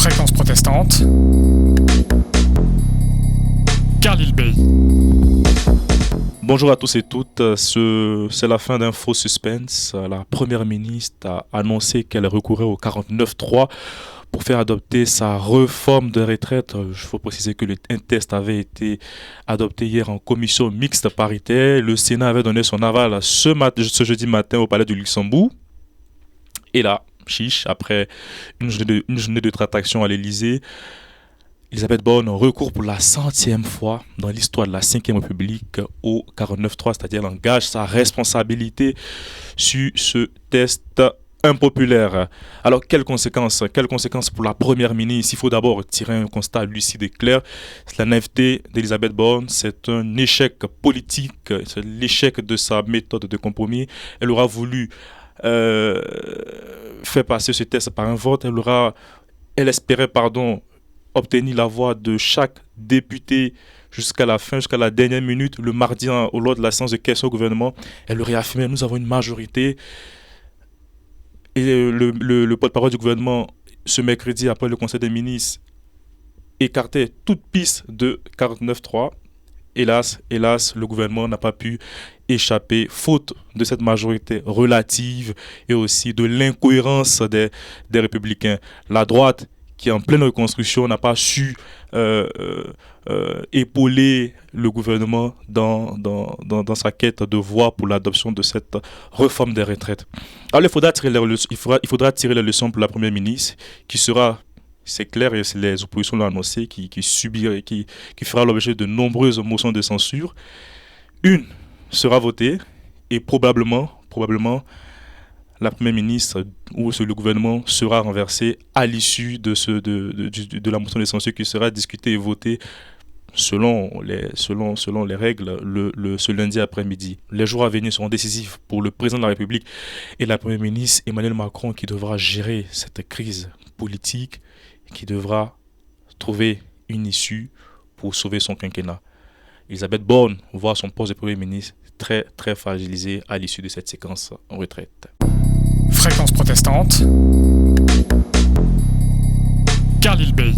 Fréquence protestante. Khalil Bey. Bonjour à tous et toutes, c'est la fin d'un faux suspense. La première ministre a annoncé qu'elle recourait au 49.3 pour faire adopter sa réforme de retraite. Il faut préciser que un test avait été adopté hier en commission mixte paritaire. Le Sénat avait donné son aval ce jeudi matin au Palais du Luxembourg. Et là, chiche, après une journée de tractation à l'Élysée, Elisabeth Borne recourt pour la 100e fois dans l'histoire de la 5e République au 49.3, c'est-à-dire elle engage sa responsabilité sur ce test impopulaire. Alors, quelles conséquences pour la première ministre? Il faut d'abord tirer un constat lucide et clair. La naïveté d'Elisabeth Borne, c'est un échec politique, c'est l'échec de sa méthode de compromis. Elle aura voulu faire passer ce test par un vote. Elle espérait, obtenir la voix de chaque député jusqu'à la fin, jusqu'à la dernière minute, le mardi, lors de la séance de questions au gouvernement. Elle aurait affirmé: nous avons une majorité. Et le porte-parole du gouvernement, ce mercredi, après le Conseil des ministres, écartait toute piste de 49.3. Hélas, le gouvernement n'a pas pu échapper, faute de cette majorité relative et aussi de l'incohérence des républicains. La droite, qui est en pleine reconstruction, n'a pas su épauler le gouvernement dans sa quête de voix pour l'adoption de cette réforme des retraites. Alors, il faudra tirer les leçons pour la première ministre, qui sera, c'est clair, et les oppositions l'ont annoncé, qui fera l'objet de nombreuses motions de censure. Une sera votée et probablement, la première ministre ou le gouvernement sera renversé à l'issue de la motion de censure qui sera discutée et votée selon les règles ce lundi après-midi. Les jours à venir seront décisifs pour le président de la République et la première ministre Emmanuel Macron, qui devra gérer cette crise politique, qui devra trouver une issue pour sauver son quinquennat. Elisabeth Borne voit son poste de premier ministre très très fragilisé à l'issue de cette séquence en retraite. Fréquence protestante. Khalil Bey.